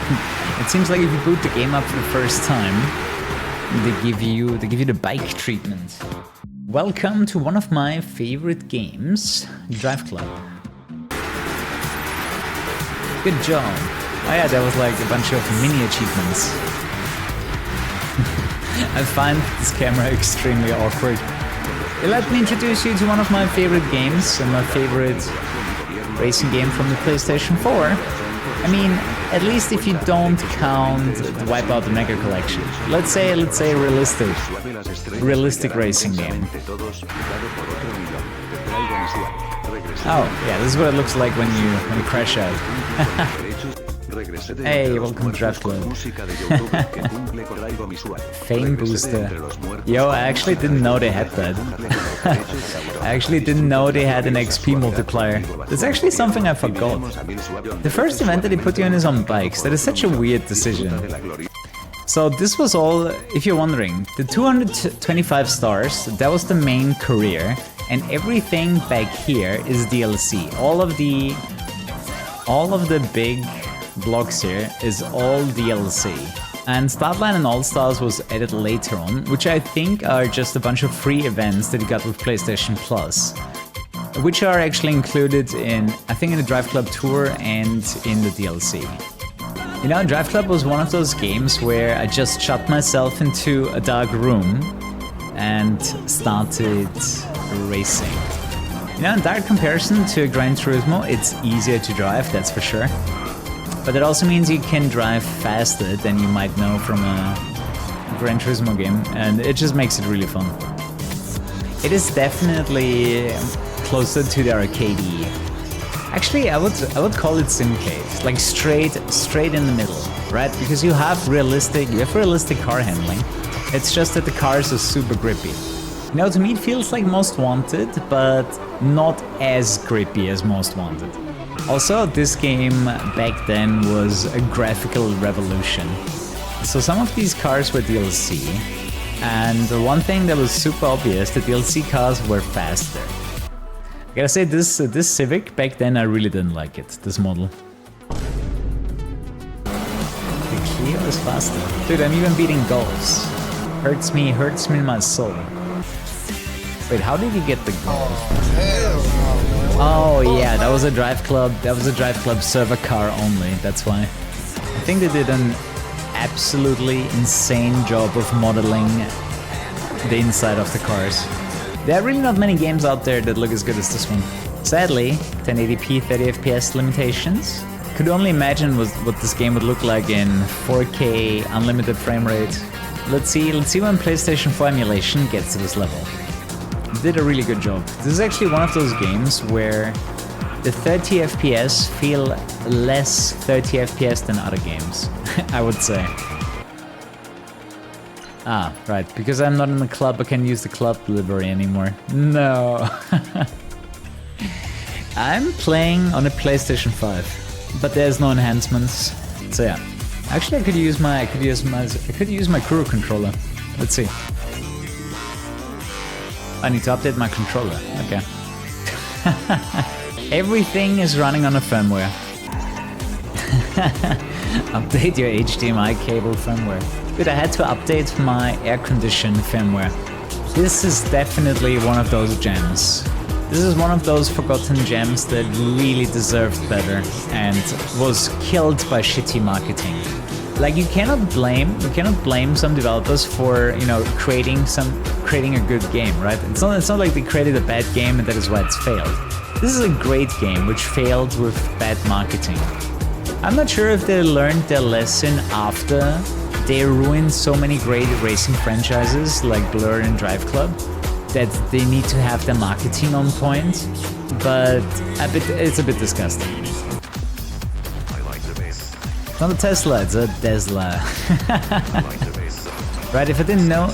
It seems like if you boot the game up for the first time, they give you the bike treatment. Welcome to one of my favorite games, Drive Club. Good job. Oh yeah, there was like a bunch of mini achievements. I find this camera extremely awkward. Let me introduce you to one of my favorite games and my favorite racing game from the PlayStation 4. I mean, at least if you don't count the Wipeout the Mega Collection. Let's say realistic racing game. Oh, yeah, this is what it looks like when you crash out. Hey, welcome to Drive Club. Fame booster. Yo, I actually didn't know they had that. I actually didn't know they had an XP multiplier. That's actually something I forgot. The first event that they put you in is on bikes. That is such a weird decision. So this was all, if you're wondering, the 225 stars, that was the main career, and everything back here is DLC. All of the big blocks here is all DLC. And Startline and All-Stars was added later on, which I think are just a bunch of free events that you got with PlayStation Plus, which are actually included in, I think, in the Drive Club Tour and in the DLC. You know, Drive Club was one of those games where I just shut myself into a dark room and started racing. You know, in direct comparison to Gran Turismo, it's easier to drive, that's for sure. But it also means you can drive faster than you might know from a Gran Turismo game, and it just makes it really fun. It is definitely closer to the arcadey. Actually, I would call it simcade, like straight in the middle, right? Because you have realistic car handling. It's just that the cars are super grippy. You know, to me it feels like Most Wanted, but not as grippy as Most Wanted. Also, this game back then was a graphical revolution. So some of these cars were DLC, and the one thing that was super obvious, the DLC cars were faster. I gotta say, this Civic, back then I really didn't like it, this model. The Clio is faster. Dude, I'm even beating Golfs. Hurts me in my soul. Wait, how did you get the Golf? Oh yeah, that was a Drive Club server car only, that's why. I think they did an absolutely insane job of modeling the inside of the cars. There are really not many games out there that look as good as this one. Sadly, 1080p 30 FPS limitations. Could only imagine what this game would look like in 4K unlimited frame rate. Let's see when PlayStation 4 emulation gets to this level. Did a really good job. This is actually one of those games where the 30 FPS feel less 30 FPS than other games, I would say. Ah, right, because I'm not in the club, I can't use the club livery anymore. No. I'm playing on a PlayStation 5, but there's no enhancements. So yeah. Actually, I could use my Kuru controller. Let's see. I need to update my controller. Okay. Everything is running on a firmware. Update your HDMI cable firmware. Dude, I had to update my air condition firmware. This is definitely one of those gems. This is one of those forgotten gems that really deserved better and was killed by shitty marketing. Like, you cannot blame some developers for, you know, creating a good game, right? It's not like they created a bad game and that is why it's failed. This is a great game which failed with bad marketing. I'm not sure if they learned their lesson after they ruined so many great racing franchises like Blur and Drive Club, that they need to have their marketing on point, but it's a bit disgusting. It's not a Tesla, it's a Tesla. Right, if I didn't know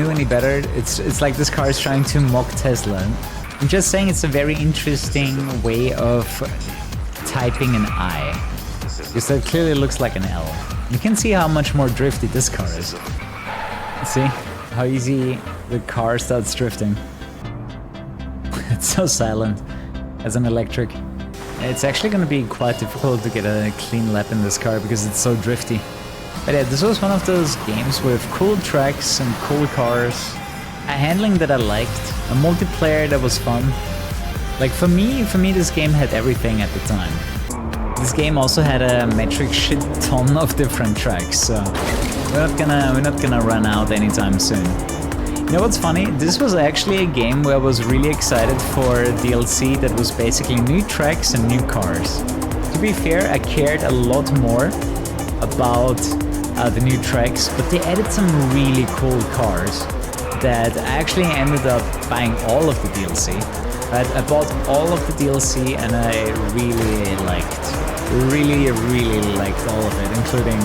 any better, it's like this car is trying to mock Tesla. I'm just saying it's a very interesting way of typing an I. Because that clearly looks like an L. You can see how much more drifty this car is. See how easy the car starts drifting. It's so silent as an electric. It's actually going to be quite difficult to get a clean lap in this car because it's so drifty. But yeah, this was one of those games with cool tracks and cool cars, a handling that I liked, a multiplayer that was fun. Like for me, this game had everything at the time. This game also had a metric shit ton of different tracks, so we're not gonna run out anytime soon. You know what's funny? This was actually a game where I was really excited for DLC that was basically new tracks and new cars. To be fair, I cared a lot more about the new tracks, but they added some really cool cars that I actually ended up buying all of the DLC. But I bought all of the DLC and I really liked all of it, including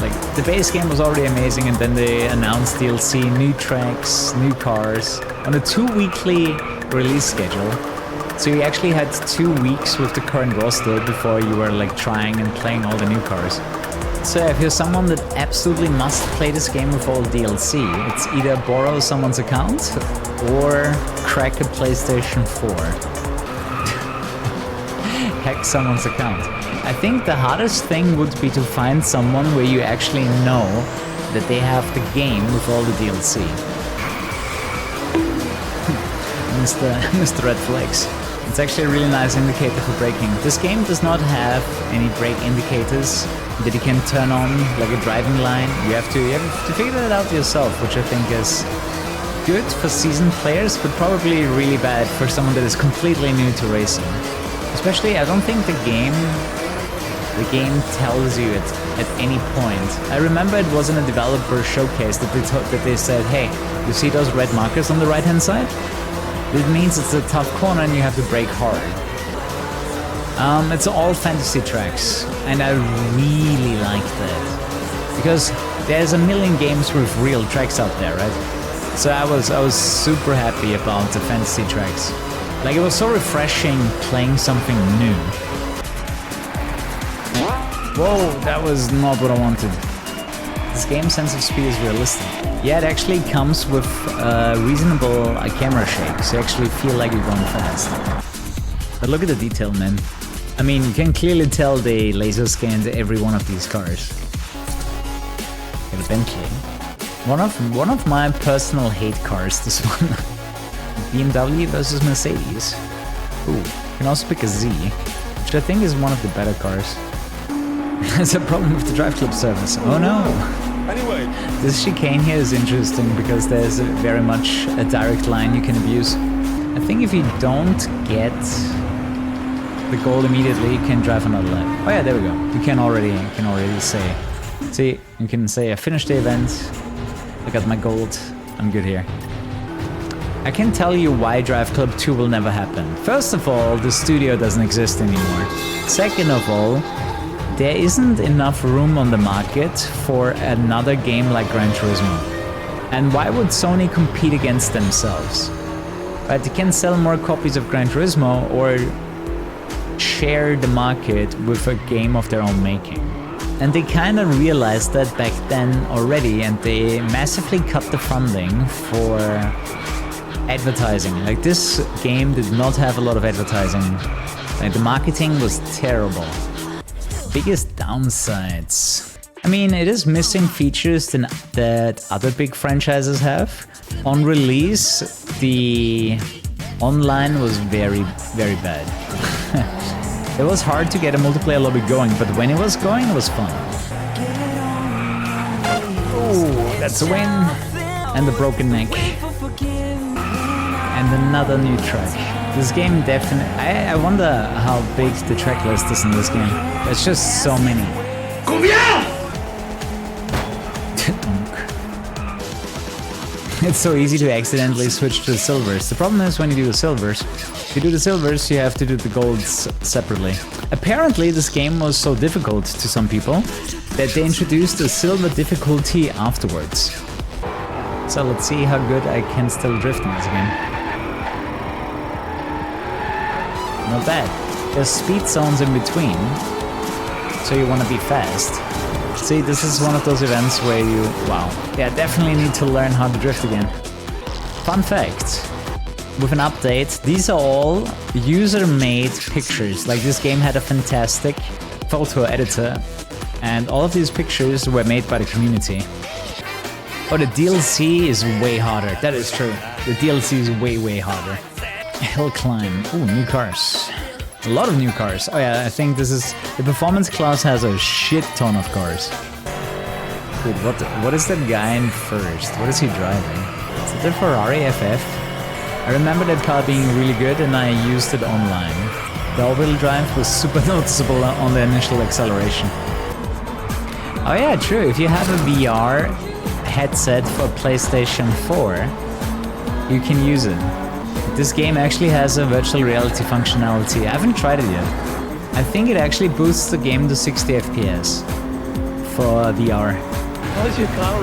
like the base game was already amazing, and then they announced DLC, new tracks, new cars on a 2-weekly release schedule. So you actually had 2 weeks with the current roster before you were like trying and playing all the new cars. So if you're someone that absolutely must play this game with all DLC, it's either borrow someone's account or crack a PlayStation 4. Hack someone's account. I think the hardest thing would be to find someone where you actually know that they have the game with all the DLC. Mr. Red Flags. It's actually a really nice indicator for braking. This game does not have any brake indicators that you can turn on like a driving line. You have to figure that out yourself, which I think is good for seasoned players, but probably really bad for someone that is completely new to racing. Especially, I don't think the game tells you it at any point. I remember it was in a developer showcase that they said, hey, you see those red markers on the right hand side? It means it's a tough corner and you have to brake hard. It's all fantasy tracks, and I really like that. Because there's a million games with real tracks out there, right? So I was super happy about the fantasy tracks. Like, it was so refreshing playing something new. Whoa, that was not what I wanted. This game's sense of speed is realistic. Yeah, it actually comes with reasonable camera shake, so you actually feel like you're going fast. But look at the detail, man. I mean, you can clearly tell they laser scanned every one of these cars. Got a Bentley. One of my personal hate cars, this one. BMW versus Mercedes. Ooh, you can also pick a Z, which I think is one of the better cars. There's a problem with the drive club service. Oh no! Anyway, this chicane here is interesting because there's very much a direct line you can abuse. I think if you don't get the gold immediately, you can drive another lap. Oh yeah, there we go. You can already say. See, you can say I finished the event, I got my gold, I'm good here. I can tell you why Drive Club 2 will never happen. First of all, the studio doesn't exist anymore. Second of all, there isn't enough room on the market for another game like Gran Turismo. And why would Sony compete against themselves? Right, they can sell more copies of Gran Turismo or share the market with a game of their own making. And they kind of realized that back then already, and they massively cut the funding for advertising. Like, this game did not have a lot of advertising. Like, the marketing was terrible. Biggest downsides. I mean, it is missing features that other big franchises have. On release, the online was very, very bad. It was hard to get a multiplayer lobby going, but when it was going, it was fun. Oh, that's a win. And the broken neck. And another new track. This game definitely... I wonder how big the track list is in this game. There's just so many. It's so easy to accidentally switch to the silvers. The problem is when you do the silvers, if you do the silvers, you have to do the golds separately. Apparently, this game was so difficult to some people that they introduced a silver difficulty afterwards. So let's see how good I can still drift in this game. Not bad. There's speed zones in between, so you want to be fast. See, this is one of those events where you... Wow. Yeah, definitely need to learn how to drift again. Fun fact. with an update. These are all user-made pictures. Like, this game had a fantastic photo editor, and all of these pictures were made by the community. Oh, the DLC is way harder. That is true. The DLC is way harder. Hill climb. Ooh, new cars. A lot of new cars. Oh yeah, I think this is... The performance class has a shit ton of cars. Dude, what is that guy in first? What is he driving? Is it the Ferrari FF? I remember that car being really good and I used it online. The all-wheel drive was super noticeable on the initial acceleration. Oh yeah, true. If you have a VR headset for PlayStation 4, you can use it. This game actually has a virtual reality functionality. I haven't tried it yet. I think it actually boosts the game to 60 FPS for VR. How's your car?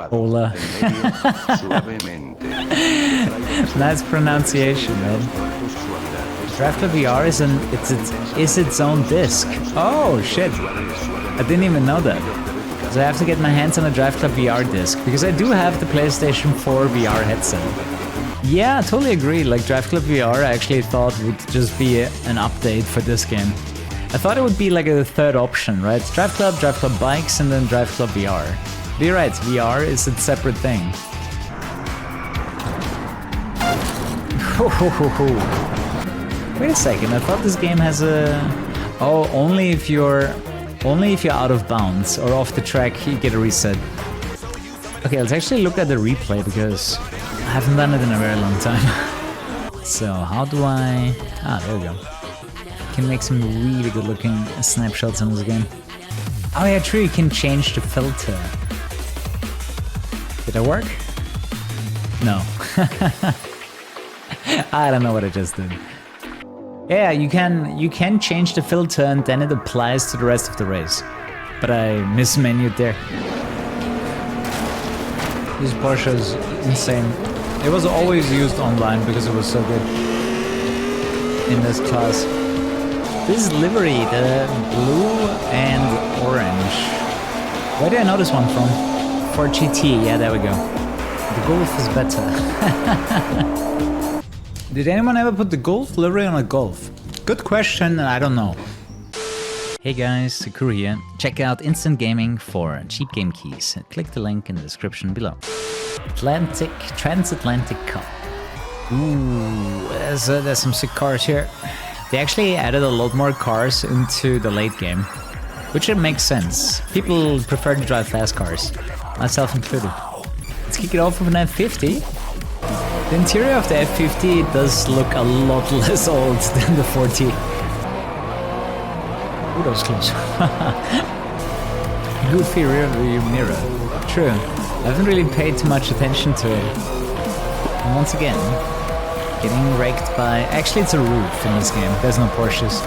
Hola. Nice pronunciation, man. Drive Club VR is its own disc. Oh shit! I didn't even know that. So I have to get my hands on a Drive Club VR disc because I do have the PlayStation 4 VR headset. Yeah, I totally agree. Like, Drive Club VR, I actually thought would just be an update for this game. I thought it would be like a third option, right? Drive Club Bikes, and then Drive Club VR. But you're right, VR is a separate thing. Wait a second, I thought this game has a... Oh, only if you're out of bounds or off the track, you get a reset. Okay, let's actually look at the replay because I haven't done it in a very long time. So, how do I... Ah, there we go. Can make some really good looking snapshots in this game. Oh yeah, true, you can change the filter. Did that work? No. I don't know what I just did. Yeah, you can change the filter and then it applies to the rest of the race. But I mismenued there. This Porsche is insane. It was always used online because it was so good in this class. This livery, the blue and orange. Where did I know this one from? For GT, yeah, there we go. The Golf is better. Did anyone ever put the Golf livery on a Golf? Good question, and I don't know. Hey guys, Kuru here. Check out Instant Gaming for cheap game keys. Click the link in the description below. Transatlantic Cup. Ooh, there's some sick cars here. They actually added a lot more cars into the late game, which makes sense. People prefer to drive fast cars, myself included. Let's kick it off with an F50. The interior of the F50 does look a lot less old than the 40. Ooh, that was close. Goofy rear view mirror. True, I haven't really paid too much attention to it. And once again, getting raked by... Actually, it's a roof in this game. There's no Porsches.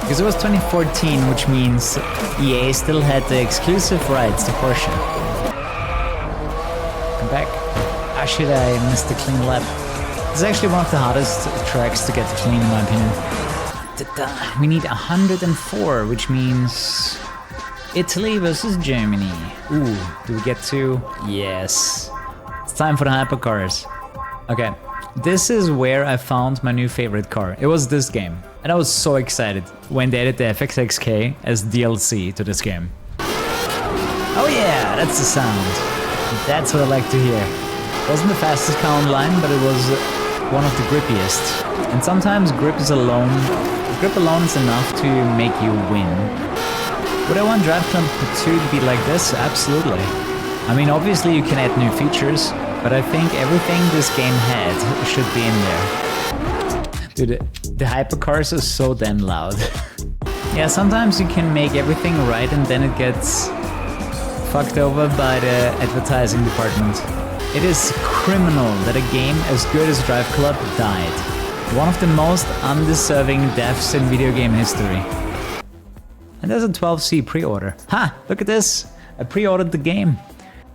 Because it was 2014, which means EA still had the exclusive rights to Porsche. Come back. Ah shit, I missed the clean lap. This is actually one of the hardest tracks to get clean in my opinion. We need 104, which means... Italy versus Germany. Ooh, do we get to? Yes. It's time for the hypercars. Okay. This is where I found my new favorite car. It was this game. And I was so excited when they added the FXXK as DLC to this game. Oh yeah, that's the sound. That's what I like to hear. It wasn't the fastest car online, but it was one of the grippiest. And sometimes grip alone is enough to make you win. Would I want Drive Club 2 to be like this? Absolutely. I mean, obviously you can add new features, but I think everything this game had should be in there. Dude, the hypercars are so damn loud. Yeah, sometimes you can make everything right and then it gets fucked over by the advertising department. It is criminal that a game as good as Drive Club died. One of the most undeserving deaths in video game history. And there's a 12C pre-order. Ha! Look at this! I pre-ordered the game.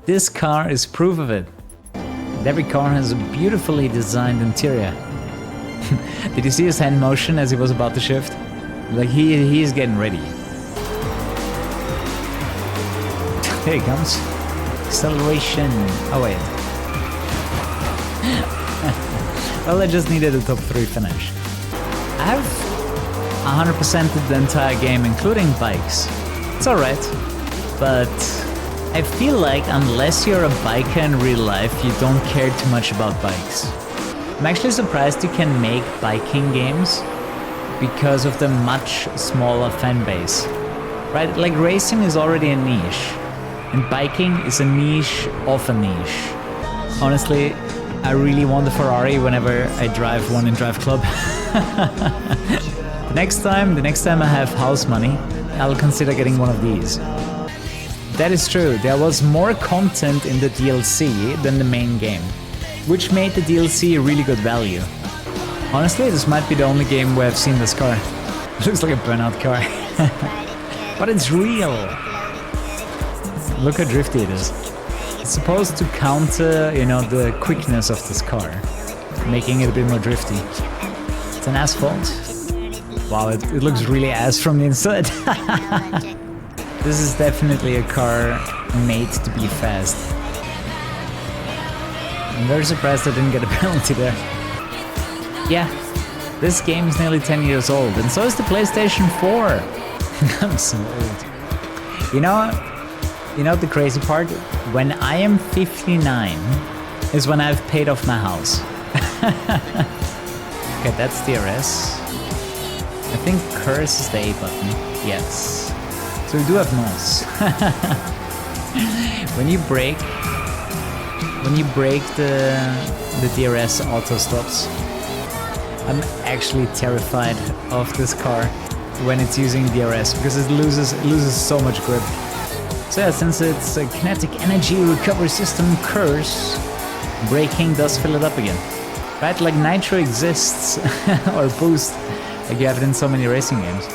This car is proof of it. And every car has a beautifully designed interior. Did you see his hand motion as he was about to shift? Like he's getting ready. Here he comes. Acceleration. Oh wait. Well, I just needed a top 3 finish. I have 100%ed the entire game, including bikes. It's alright, but I feel like unless you're a biker in real life, you don't care too much about bikes. I'm actually surprised you can make biking games because of the much smaller fan base. Right? Like racing is already a niche, and biking is a niche of a niche. Honestly, I really want the Ferrari whenever I drive one in Drive Club. The next time I have house money, I'll consider getting one of these. That is true, there was more content in the DLC than the main game, which made the DLC really good value. Honestly, this might be the only game where I've seen this car. It looks like a burnout car. But it's real! Look how drifty it is. It's supposed to counter, you know, the quickness of this car, making it a bit more drifty. It's an asphalt. Wow, it looks really ass from the inside. This is definitely a car made to be fast. I'm very surprised I didn't get a penalty there. Yeah, this game is nearly 10 years old, and so is the PlayStation 4. I'm so old. You know the crazy part? When I am 59 is when I've paid off my house. Okay, that's DRS. I think curse is the A button. Yes. So we do have mouse. When you brake the DRS auto stops. I'm actually terrified of this car when it's using DRS because it loses so much grip. So yeah, since it's a kinetic energy recovery system curse, braking does fill it up again. Right, like nitro exists, or boost, like you have it in so many racing games.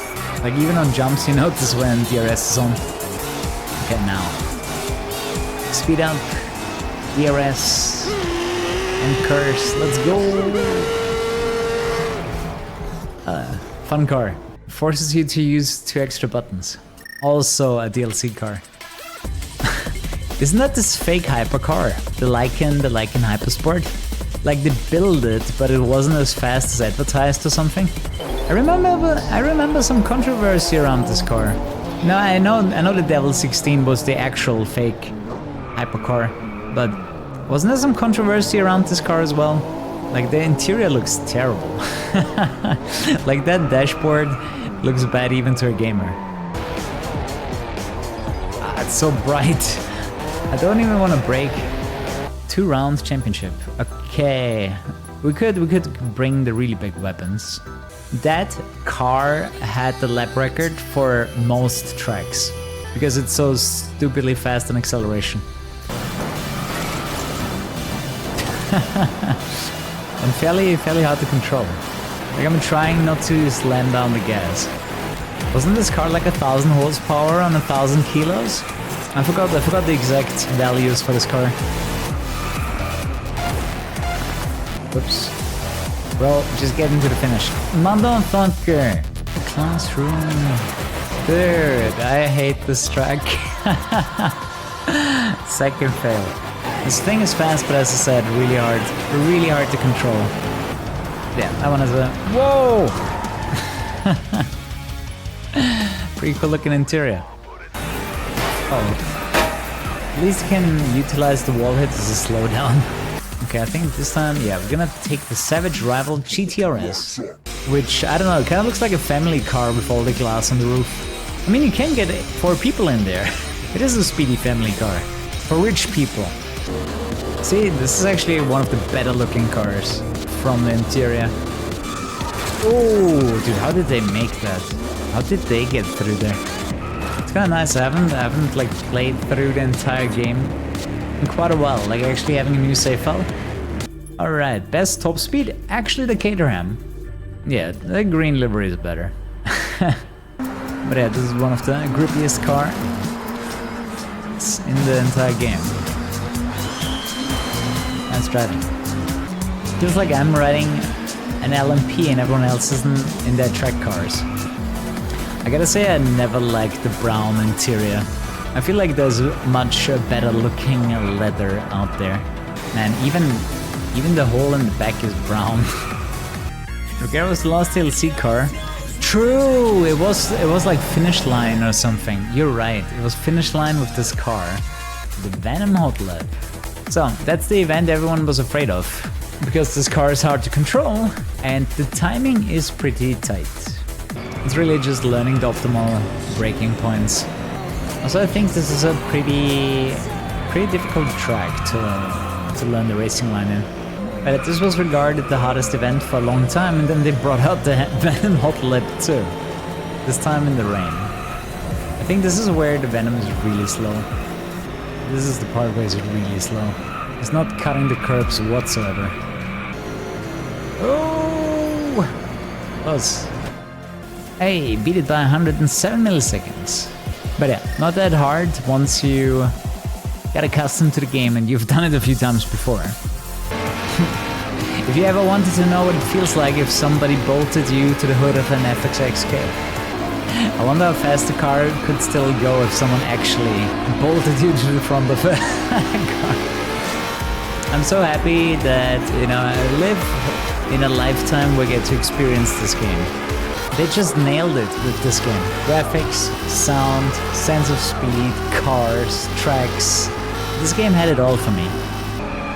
Like even on jumps you notice when DRS is on. Okay, now. Speed up, DRS, and curse, let's go! Fun car. Forces you to use 2 extra buttons. Also a DLC car. Isn't that this fake hypercar? The Lycan Hypersport? Like they built it, but it wasn't as fast as advertised or something. I remember some controversy around this car. No, I know the Devil 16 was the actual fake hypercar, but wasn't there some controversy around this car as well? Like the interior looks terrible. Like that dashboard looks bad even to a gamer. Ah, it's so bright. I don't even want to brake. 2 rounds championship. Okay, we could bring the really big weapons. That car had the lap record for most tracks because it's so stupidly fast on acceleration. And fairly hard to control. Like I'm trying not to slam down the gas. Wasn't this car like 1,000 horsepower on 1,000 kilos? I forgot the exact values for this car. Whoops. Well, just getting to the finish. Motherfucker! Classroom. Dude, I hate this track. Second fail. This thing is fast, but as I said, really hard to control. Yeah, that one has a... Whoa! Pretty cool looking interior. Oh. At least you can utilize the wall hits as a slowdown. Okay, I think this time, yeah, we're gonna take the Savage Rival GTRS. Which, I don't know, it kinda looks like a family car with all the glass on the roof. I mean, you can get 4 people in there. It is a speedy family car. For rich people. See, this is actually one of the better looking cars from the interior. Oh, dude, how did they make that? How did they get through there? It's kinda nice. I haven't like played through the entire game in quite a while, like actually having a new save file. Alright, best top speed, actually the Caterham. Yeah, the green livery is better. But yeah, this is one of the grippiest cars in the entire game. Nice driving. Feels like I'm riding an LMP and everyone else isn't in their track cars. I gotta say I never liked the brown interior. I feel like there's much better looking leather out there. Man, Even the hole in the back is brown. Regret was the last DLC car. True, it was like Finish Line or something. You're right, it was Finish Line with this car. The Venom Hot Lab. So, that's the event everyone was afraid of. Because this car is hard to control, and the timing is pretty tight. It's really just learning the optimal braking points. Also, I think this is a pretty difficult track to learn the racing line in. But this was regarded the hardest event for a long time, and then they brought out the Venom Hot Lap too. This time in the rain. I think this is where the Venom is really slow. This is the part where it's really slow. It's not cutting the curbs whatsoever. Oh! Close. Hey, beat it by 107 milliseconds. But yeah, not that hard once you get accustomed to the game and you've done it a few times before. If you ever wanted to know what it feels like if somebody bolted you to the hood of an FXXK, I wonder how fast the car could still go if someone actually bolted you to the front of a car. I'm so happy that, you know, I live in a lifetime where I get to experience this game. They just nailed it with this game. Graphics, sound, sense of speed, cars, tracks. This game had it all for me.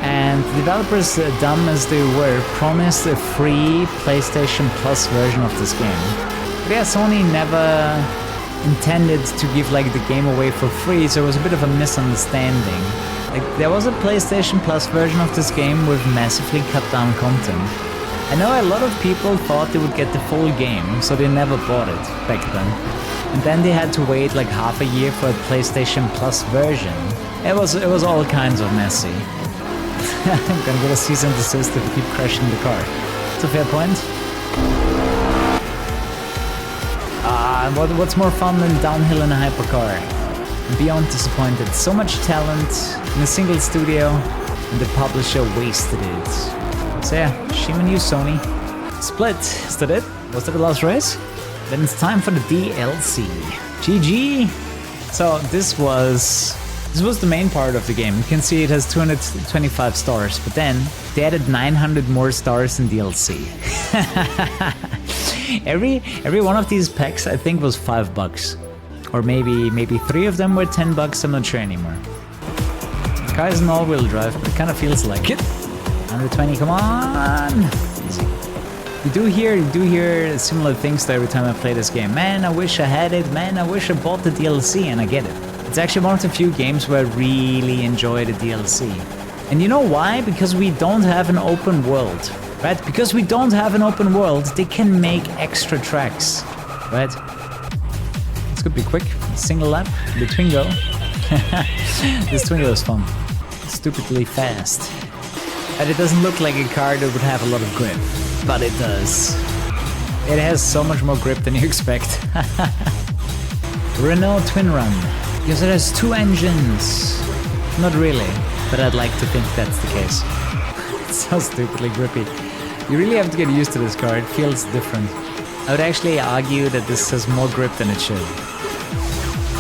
And the developers, dumb as they were, promised a free PlayStation Plus version of this game. But yeah, Sony never intended to give like the game away for free, so it was a bit of a misunderstanding. Like, there was a PlayStation Plus version of this game with massively cut down content. I know a lot of people thought they would get the full game, so they never bought it back then. And then they had to wait like half a year for a PlayStation Plus version. It was all kinds of messy. I'm gonna get a cease and desist if we keep crashing the car. It's a fair point. What's more fun than downhill in a hypercar? I'm beyond disappointed. So much talent in a single studio, and the publisher wasted it. So yeah, shame on you, Sony. Split, is that it? Was that the last race? Then it's time for the DLC. GG! So this was the main part of the game. You can see it has 225 stars, but then they added 900 more stars in DLC. Every one of these packs I think was $5. Or maybe 3 of them were $10, I'm not sure anymore. The car is an all-wheel drive, but it kind of feels like it. 120, come on! Easy. You do hear similar things though every time I play this game. Man, I wish I had it, man, I wish I bought the DLC, and I get it. It's actually one of the few games where I really enjoy the DLC. And you know why? Because we don't have an open world, right? Because we don't have an open world, they can make extra tracks, right? This could be quick. Single lap, the Twingo. This Twingo is fun. Stupidly fast. And it doesn't look like a car that would have a lot of grip, but it does. It has so much more grip than you expect. Renault Twin Run. Because it has 2 engines. Not really, but I'd like to think that's the case. It's so stupidly grippy. You really have to get used to this car, it feels different. I would actually argue that this has more grip than it should.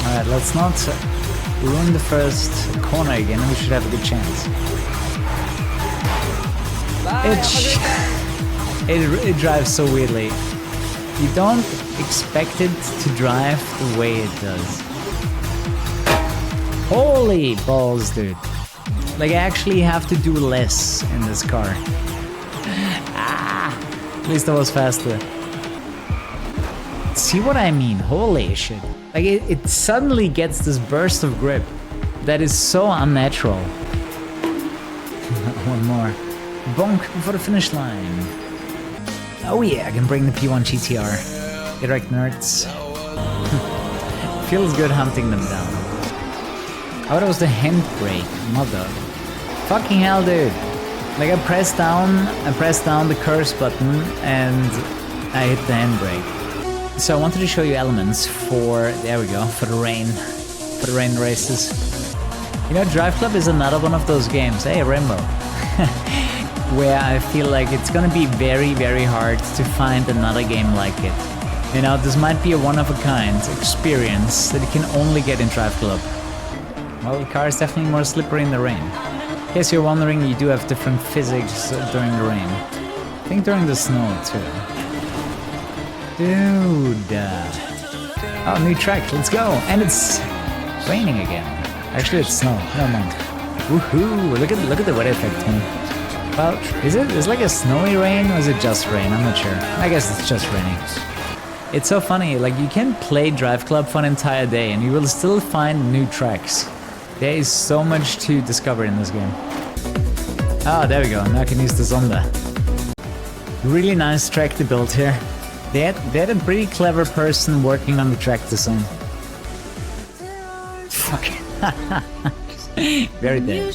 Alright, let's not ruin the first corner again, and we should have a good chance. It drives so weirdly. You don't expect it to drive the way it does. Holy balls, dude. Like, I actually have to do less in this car. At least I was faster. See what I mean? Holy shit. Like, it suddenly gets this burst of grip that is so unnatural. One more. Bonk for the finish line. Oh yeah, I can bring the P1 GTR. Direct nerds. Feels good hunting them down. I thought it was the handbrake, mother. Fucking hell, dude. Like, I pressed down the curse button and I hit the handbrake. So I wanted to show you elements for, there we go, for the rain races. You know, Drive Club is another one of those games, hey, Rainbow, where I feel like it's gonna be very, very hard to find another game like it. You know, this might be a one-of-a-kind experience that you can only get in Drive Club. Well, the car is definitely more slippery in the rain. case you're wondering, you do have different physics during the rain. I think during the snow too. Dude. Oh, new track, let's go. And it's raining again. Actually, it's snow. Never mind. Woohoo! Look at the weather effect, man. Well, is like a snowy rain or is it just rain? I'm not sure. I guess it's just raining. It's so funny, like you can play Drive Club for an entire day and you will still find new tracks. There is so much to discover in this game. Ah, there we go. Now I can use the Zonda. Really nice track to build here. They had a pretty clever person working on the track design. Fuck. Very dead.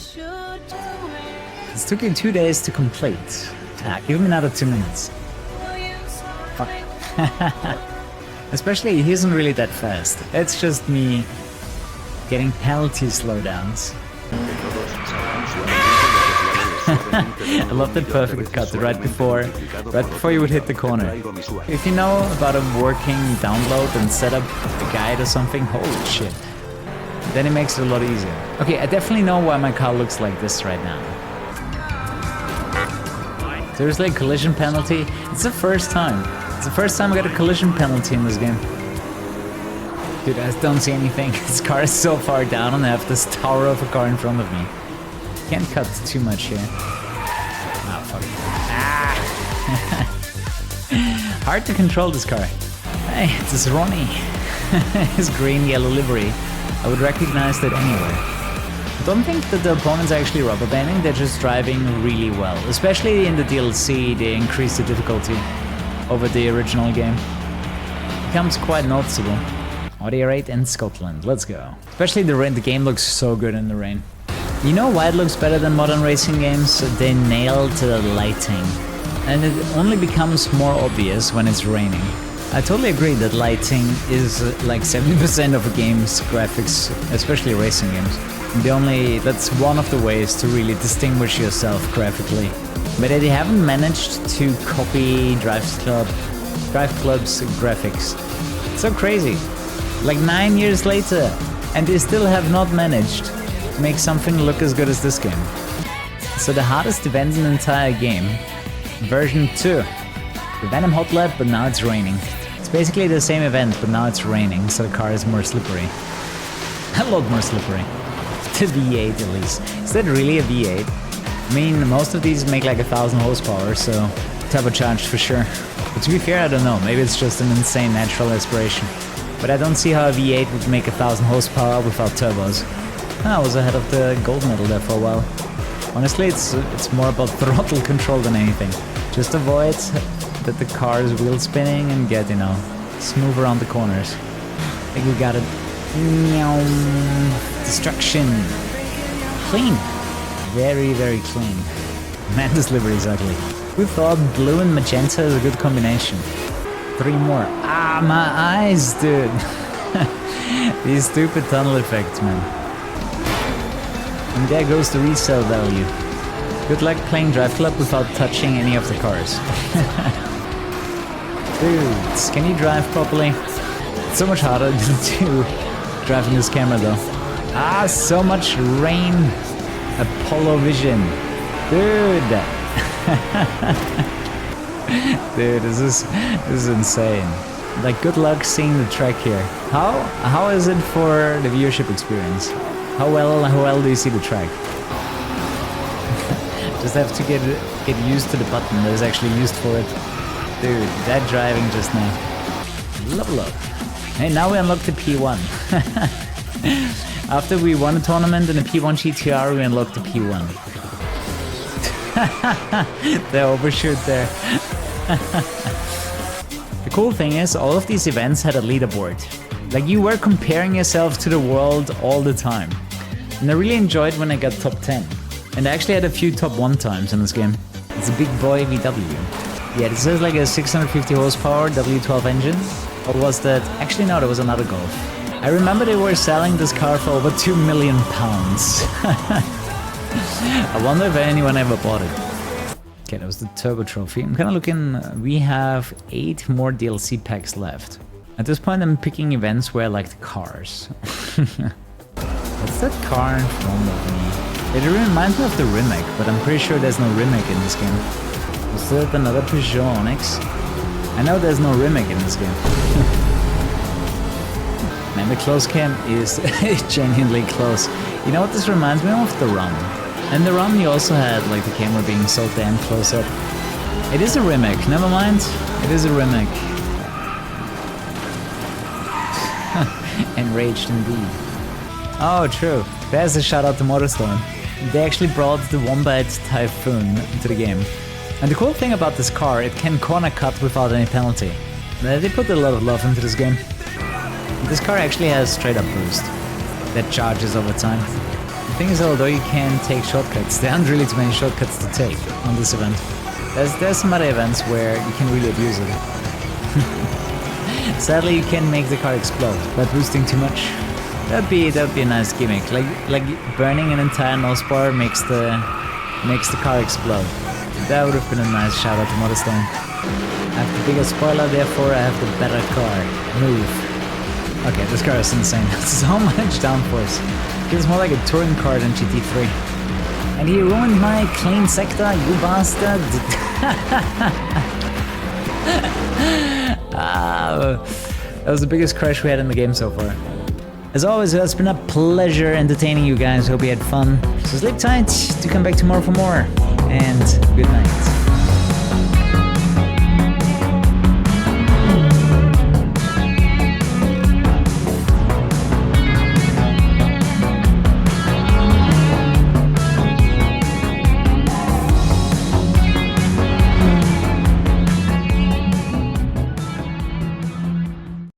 This took you 2 days to complete. Give me another 2 minutes. Fuck. Especially, he isn't really that fast. It's just me getting penalty slowdowns. I love that perfect cut right before you would hit the corner. If you know about a working download and setup, a guide or something, holy shit. Then it makes it a lot easier. Okay, I definitely know why my car looks like this right now. Seriously, collision penalty? It's the first time. It's the first time I got a collision penalty in this game. Dude, I don't see anything. This car is so far down and I have this tower of a car in front of me. Can't cut too much here. Oh, fuck. Ah! Hard to control this car. Hey, this is Ronnie. His green-yellow livery. I would recognize that anywhere. I don't think that the opponents are actually rubber banding, they're just driving really well. Especially in the DLC, they increase the difficulty over the original game. It becomes quite noticeable. Audio rate in Scotland, let's go. Especially the rain, the game looks so good in the rain. You know why it looks better than modern racing games? They nailed the lighting. And it only becomes more obvious when it's raining. I totally agree that lighting is like 70% of a game's graphics, especially racing games. That's one of the ways to really distinguish yourself graphically. But they haven't managed to copy Drive Club's graphics. It's so crazy. Like 9 years later, and they still have not managed to make something look as good as this game. So the hardest event in the entire game, version 2. The Venom Hot Lap, but now it's raining. It's basically the same event, but now it's raining, so the car is more slippery. A lot more slippery. The V8 at least. Is that really a V8? I mean, most of these make like 1,000 horsepower, so turbocharged for sure. But to be fair, I don't know, maybe it's just an insane natural aspiration. But I don't see how a V8 would make 1,000 horsepower without turbos. I was ahead of the gold medal there for a while. Honestly, it's more about throttle control than anything. Just avoid that the car is wheel spinning and get, you know, smooth around the corners. I think we got it. Destruction. Clean. Very, very clean. Man, this livery is ugly. Who thought blue and magenta is a good combination? 3 more. Ah, my eyes, dude. These stupid tunnel effects, man. And there goes the resale value. Good luck playing Drive Club without touching any of the cars. Dudes, can you drive properly? It's so much harder to drive in this camera though. Ah, so much rain. Apollo vision. Dude. Dude, this is insane. Like, good luck seeing the track here. How is it for the viewership experience? How well do you see the track? Just have to get used to the button that is actually used for it. Dude, that driving just now. Level up. Hey, now we unlocked the P1. After we won a tournament in the P1 GTR, we unlocked the P1. The overshoot there. The cool thing is, all of these events had a leaderboard. Like, you were comparing yourself to the world all the time. And I really enjoyed when I got top 10. And I actually had a few top 1 times in this game. It's a big boy VW. Yeah, this is like a 650 horsepower W12 engine. Or was that? Actually no, there was another Golf. I remember they were selling this car for over £2 million. I wonder if anyone ever bought it. Okay, that was the Turbo Trophy. I'm kind of looking... We have 8 more DLC packs left. At this point I'm picking events where I like the cars. What's that car in front of me? It reminds me of the remake, but I'm pretty sure there's no remake in this game. Is that another Peugeot Onyx? I know there's no remake in this game. Man, the close cam is genuinely close. You know what this reminds me of? The ROM. And the ROM you also had like the camera being so damn close up. It is a remake, never mind. It is a remake. Enraged indeed. Oh, true. There's a shout out to Motorstorm. They actually brought the Wombat Typhoon to the game. And the cool thing about this car, it can corner cut without any penalty. They put a lot of love into this game. This car actually has straight up boost that charges over time. The thing is, although you can take shortcuts, there aren't really too many shortcuts to take on this event. There's some other events where you can really abuse it. Sadly, you can make the car explode by boosting too much. That'd be a nice gimmick. Like burning an entire nose bar makes the car explode. That would have been a nice shout out to Motorstorm. I have the bigger spoiler, therefore I have the better car. Move. Okay, this car is insane. So much downforce. Feels more like a touring car than GT3. And he ruined my clean sector, you bastard! That was the biggest crash we had in the game so far. As always, it's been a pleasure entertaining you guys. Hope you had fun. So sleep tight, do come back tomorrow for more. And good night.